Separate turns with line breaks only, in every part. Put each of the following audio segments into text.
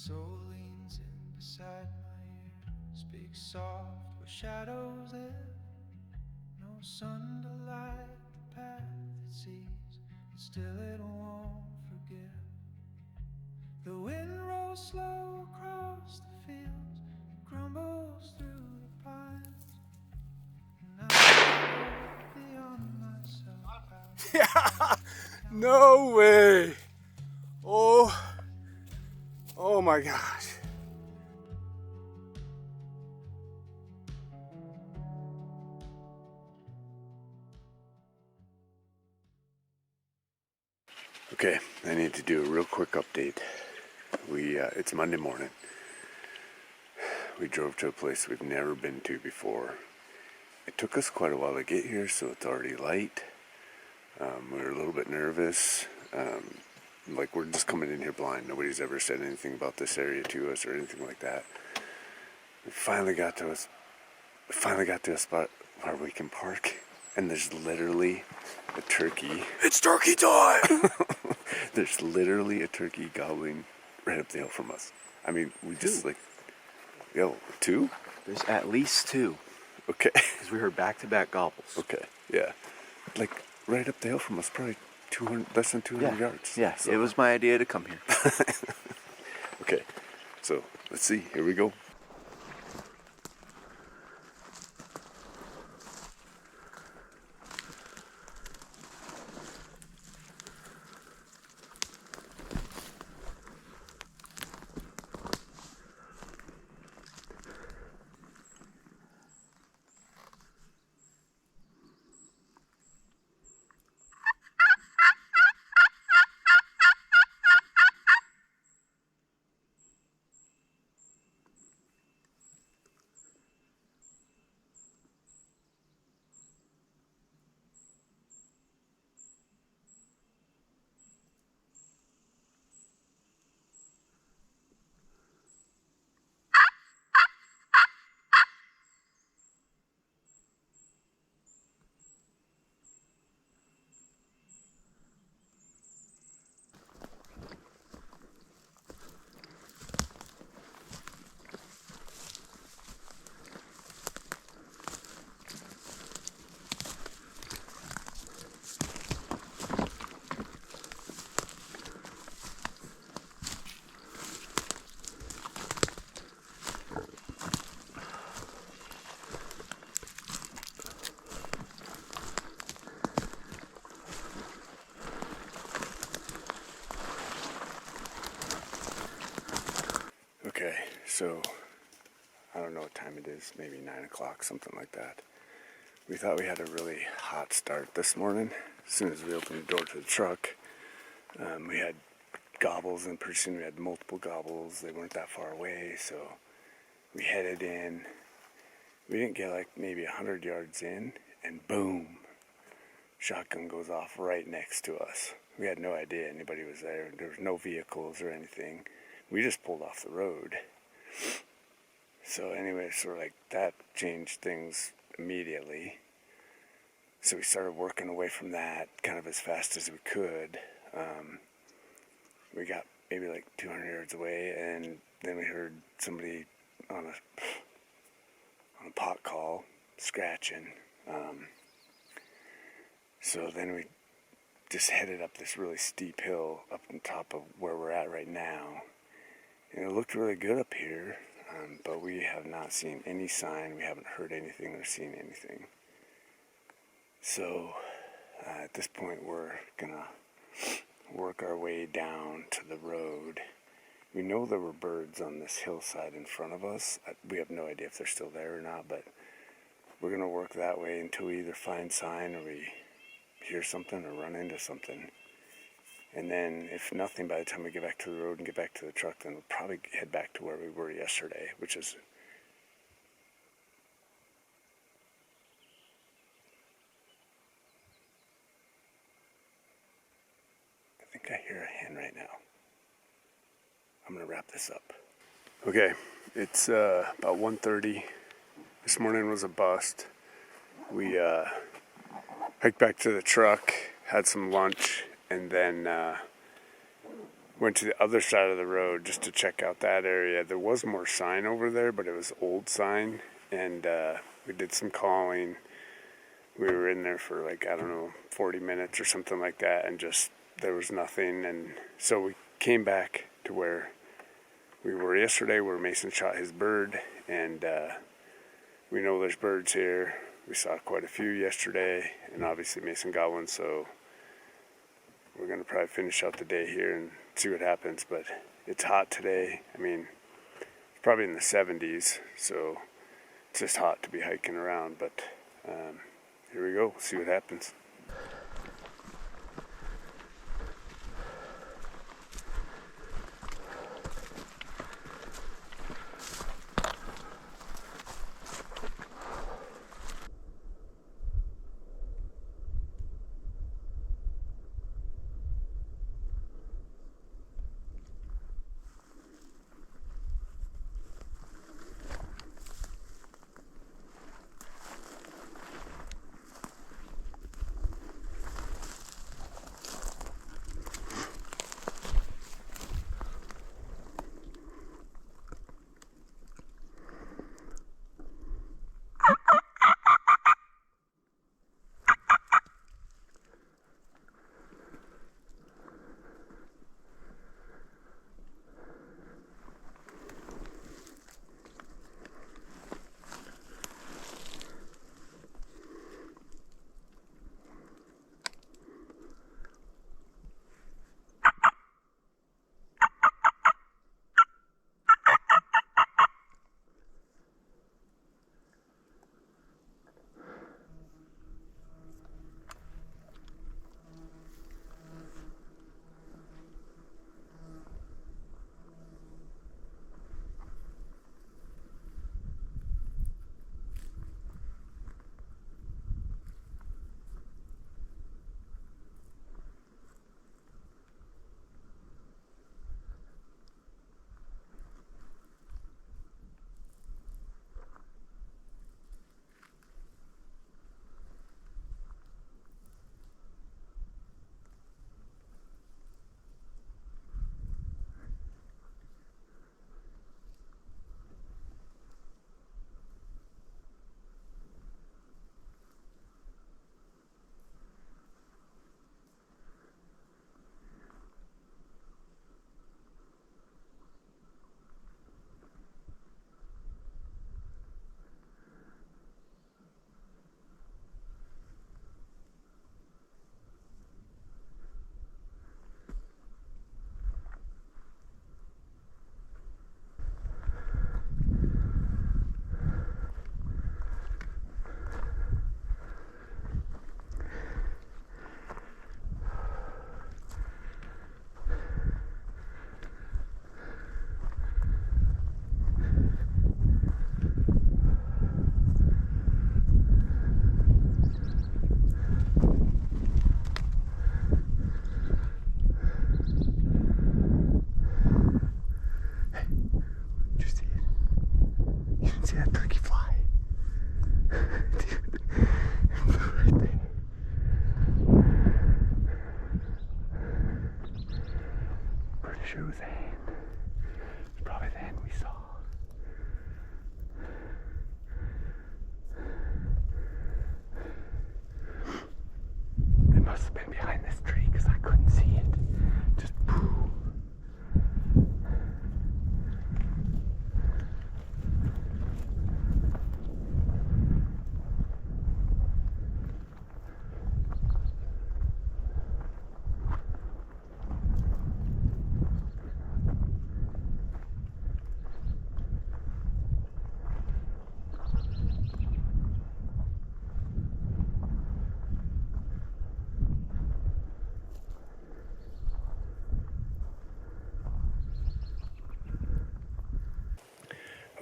soul leans in beside my ear, speaks soft where shadows live. No sun to light the path it sees, but still it won't forgive. The wind rolls slow across the fields, crumbles through the pines, and I go beyond myself.
Yeah, no way. Oh my gosh. Okay, I need to do a real quick update. It's Monday morning. We drove to a place we've never been to before. It took us quite a while to get here, so it's already light. We were a little bit nervous. Like, we're just coming in here blind. Nobody's ever said anything about this area to us or anything like that. We finally got to a spot where we can park, and there's literally a turkey. It's turkey time! There's literally a turkey gobbling right up the hill from us. I mean, we just two?
There's at least two.
Okay.
Because we heard back-to-back gobbles.
Okay, yeah. Like, right up the hill from us, probably less than 200 yards.
Yeah,
so.
It was my idea to come here.
Okay, so let's see. Here we go. Okay, so I don't know what time it is, maybe 9 o'clock, something like that. We thought we had a really hot start this morning. As soon as we opened the door to the truck, we had gobbles, and pretty soon we had multiple gobbles. They weren't that far away, so we headed in. We didn't get like maybe 100 yards in, and boom, shotgun goes off right next to us. We had no idea anybody was there. There was no vehicles or anything. We just pulled off the road. So anyway, sort of like that changed things immediately. So we started working away from that kind of as fast as we could. We got maybe like 200 yards away, and then we heard somebody on a pot call scratching. So then we just headed up this really steep hill up on top of where we're at right now. And it looked really good up here, but we have not seen any sign. We haven't heard anything or seen anything. So at this point, we're gonna work our way down to the road. We know there were birds on this hillside in front of us. We have no idea if they're still there or not, but we're gonna work that way until we either find sign or we hear something or run into something. And then, if nothing, by the time we get back to the road and get back to the truck, then we'll probably head back to where we were yesterday, which is... I think I hear a hen right now. I'm going to wrap this up. Okay, it's about 1:30. This morning was a bust. We hiked back to the truck, had some lunch, and then went to the other side of the road just to check out that area. There was more sign over there, but it was old sign, and we did some calling. We were in there for like, I don't know, 40 minutes or something like that, and just there was nothing. And so we came back to where we were yesterday, where Mason shot his bird, and we know there's birds here. We saw quite a few yesterday, and obviously Mason got one, so we're going to probably finish out the day here and see what happens. But it's hot today. I mean, it's probably in the 70s, so it's just hot to be hiking around. But here we go, see what happens. Sure it was a hen. It's probably the hen we saw. It must have been behind this tree because I couldn't see it. Just pooh.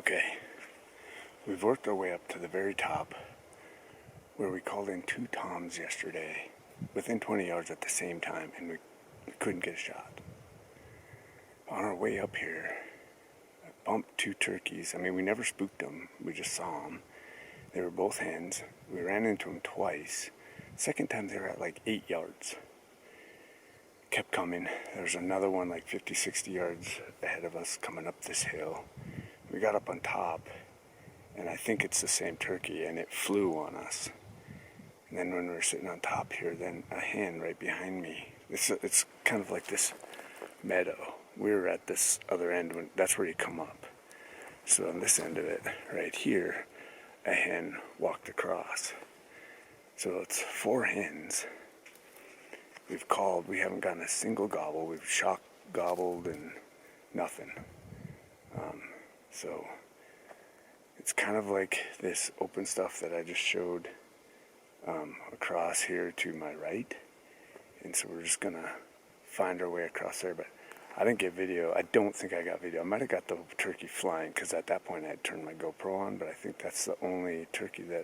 Okay, we've worked our way up to the very top where we called in 2 toms yesterday within 20 yards at the same time, and we couldn't get a shot. On our way up here, I bumped 2 turkeys. I mean, we never spooked them, we just saw them. They were both hens. We ran into them twice. Second time they were at like 8 yards. kept coming. There's another one like 50, 60 yards ahead of us coming up this hill. We got up on top, and I think it's the same turkey, and it flew on us. And then when we were sitting on top here, then a hen right behind me. It's kind of like this meadow. We were at this other end, that's where you come up. So on this end of it, right here, a hen walked across. So it's 4 hens. We've called, we haven't gotten a single gobble. We've shock gobbled and nothing. So it's kind of like this open stuff that I just showed across here to my right. And so we're just gonna find our way across there. But I didn't get video. I don't think I got video. I might have got the turkey flying, because at that point I had turned my GoPro on, but I think that's the only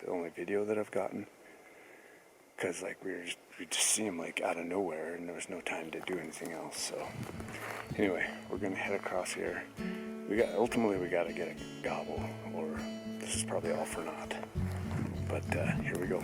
only video that I've gotten. Because like we just see him like out of nowhere, and there was no time to do anything else. So anyway, we're gonna head across here. Ultimately we gotta get a gobble, or this is probably all for naught. But here we go.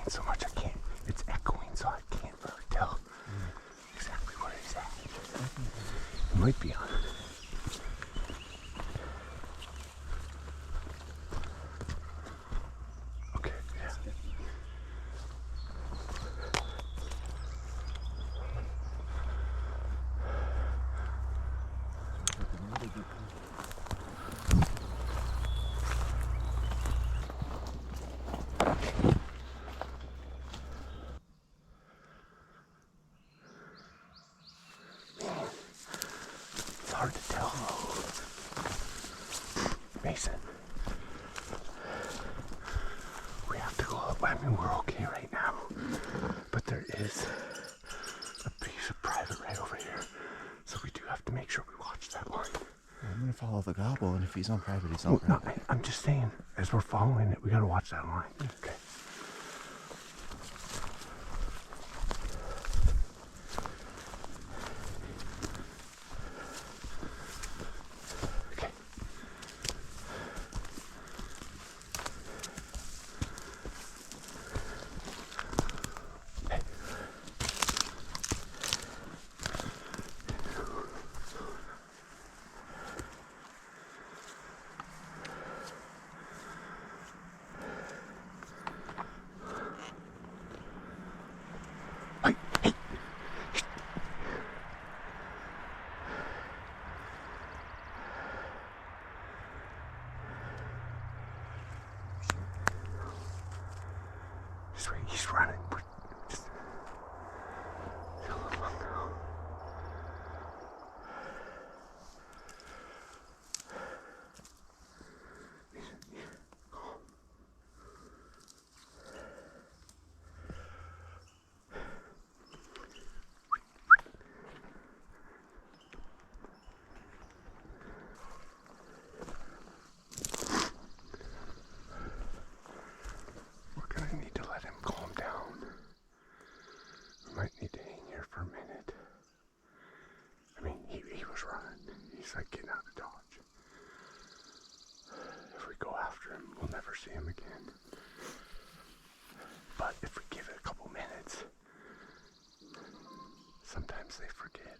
So much it's echoing, so I can't really tell exactly where he's at. It might be on. Okay, yeah. Hard to tell though. Mason, we have to go up. I mean, we're okay right now, but there is a piece of private right over here, so we do have to make sure we watch that line.
I'm gonna follow the gobble, and if he's on private, he's on private.
No, I'm just saying, as we're following it, we gotta watch that line. Okay. He's running. Just leave him alone now. We're gonna need to let him calm down. We might need to hang here for a minute. I mean, he was running. He's like getting out of dodge. If we go after him, we'll never see him again. But if we give it a couple minutes, sometimes they forget.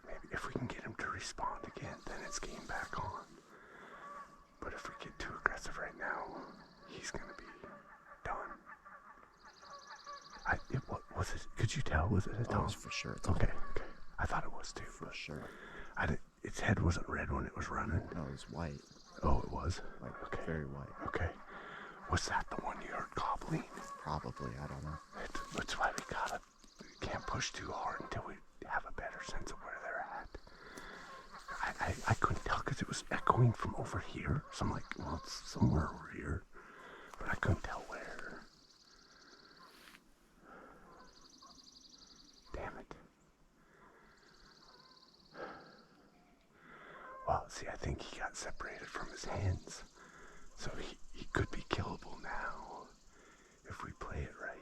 Maybe if we can get him to respond again, then it's game back on. But if we get too aggressive right now, he's gonna be done. Was it? Could you tell? Was it a
Oh,
Tom?
it was for sure. It's
Okay. I thought it was too.
for sure.
Its head wasn't red when it was running.
No, it was white.
Oh, it was?
Like,
Okay.
very white.
Okay. Was that the one you heard gobbling?
Probably, I don't know.
That's why we can't push too hard until we have a better sense of where they're at. I couldn't tell because it was echoing from over here. So I'm like, well, it's somewhere over here. But I couldn't tell where. Damn it. Well, see, I think he got separated from his hens. So he could be killable now if we play it right.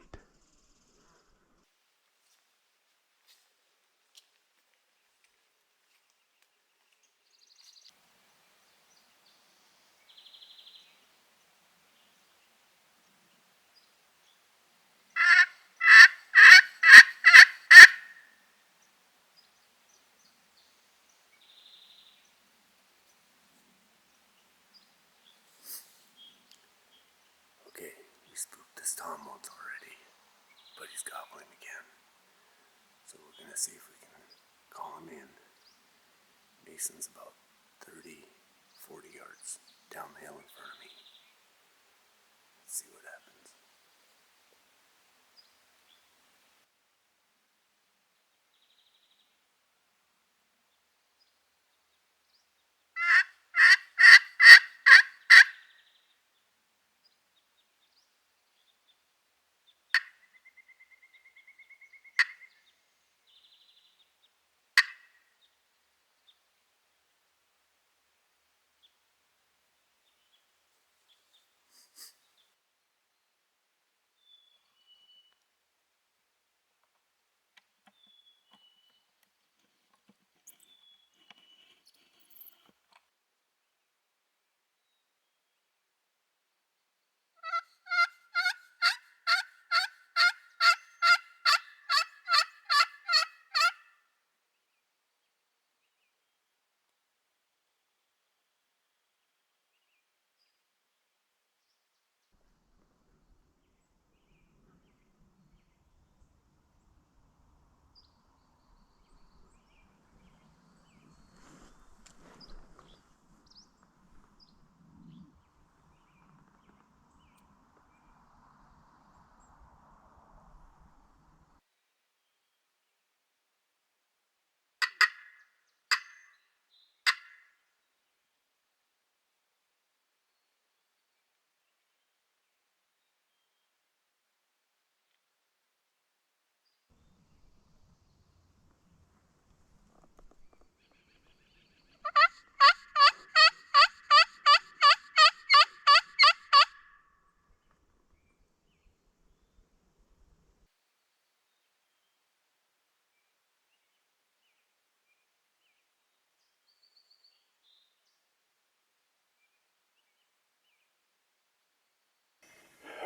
Okay, we spooked this Tom once already, but he's gobbling again. So we're gonna see if we can call him in. Mason's about 30, 40 yards down the hill in front of me. Let's see what happens.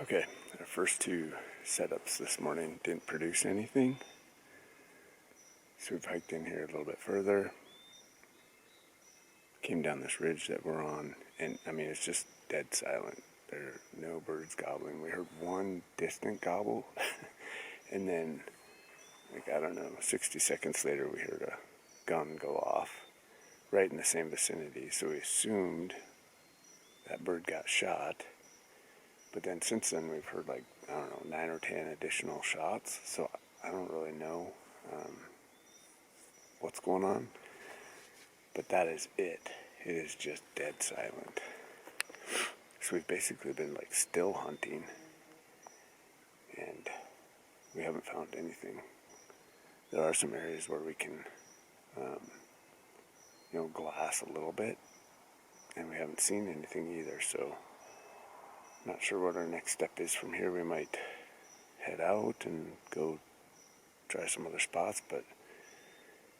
Okay, our first two setups this morning didn't produce anything. So we've hiked in here a little bit further. Came down this ridge that we're on, and I mean, it's just dead silent. There are no birds gobbling. We heard one distant gobble, and then, like, I don't know, 60 seconds later, we heard a gun go off right in the same vicinity. So we assumed that bird got shot. But then since then, we've heard, like, I don't know, 9 or 10 additional shots. So I don't really know what's going on. But that is it. It is just dead silent. So we've basically been, like, still hunting. And we haven't found anything. There are some areas where we can, glass a little bit. And we haven't seen anything either. So not sure what our next step is from here. We might head out and go try some other spots, but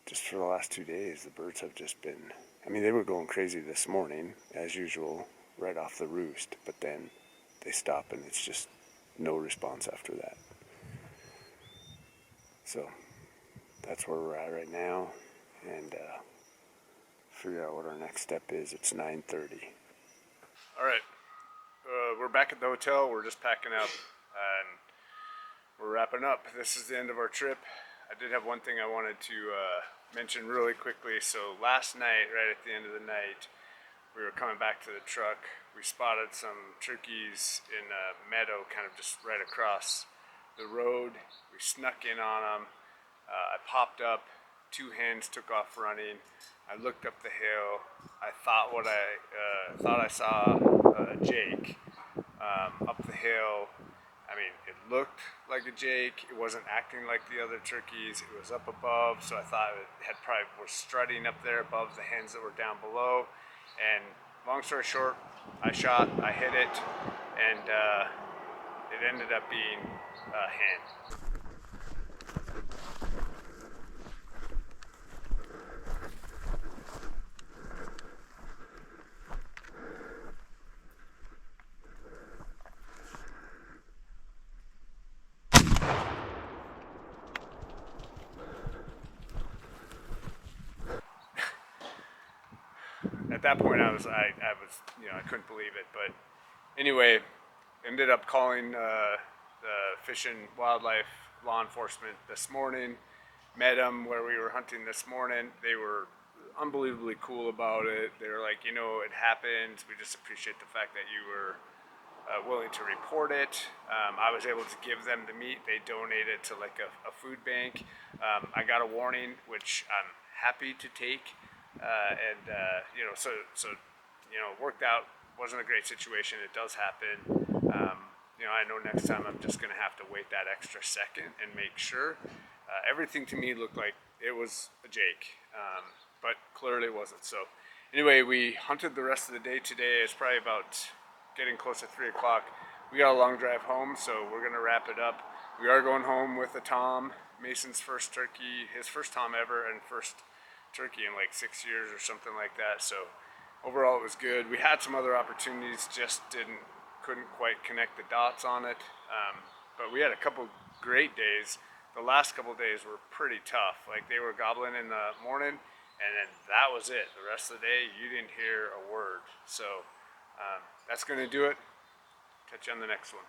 just for the last 2 days, the birds have just been, I mean, they were going crazy this morning, as usual, right off the roost, but then they stop and it's just no response after that. So that's where we're at right now, and figure out what our next step is. It's 9:30.
All right, we're back at the hotel. We're just packing up, and
we're wrapping up. This is the end of our trip. I did have one thing I wanted to mention really quickly. So last night, right at the end of the night, we were coming back to the truck. We spotted some turkeys in a meadow kind of just right across the road. We snuck in on them. I popped up, 2 hens took off running. I looked up the hill. I thought I saw a jake up the hill. I mean, it looked like a jake. It wasn't acting like the other turkeys. It was up above, so I thought it was strutting up there above the hens that were down below. And long story short, I shot, I hit it, and it ended up being a hen. At that point, I was, I couldn't believe it. But anyway, ended up calling the Fish and Wildlife law enforcement this morning. Met them where we were hunting this morning. They were unbelievably cool about it. They were like, it happened. We just appreciate the fact that you were willing to report it. I was able to give them the meat. They donated to like a food bank. I got a warning, which I'm happy to take. It worked out. Wasn't a great situation. It does happen. I know next time I'm just going to have to wait that extra second and make sure. Everything to me looked like it was a jake, but clearly it wasn't. So anyway, we hunted the rest of the day today. It's probably about getting close to 3 o'clock. We got a long drive home, so we're going to wrap it up. We are going home with a tom, Mason's first turkey, his first tom ever, and first turkey in like 6 years or something like that. So overall it was good. We had some other opportunities, just couldn't quite connect the dots on it. But we had a couple great days. The last couple days were pretty tough. Like they were gobbling in the morning and then that was it. The rest of the day you didn't hear a word. So that's gonna do it. Catch you on the next one.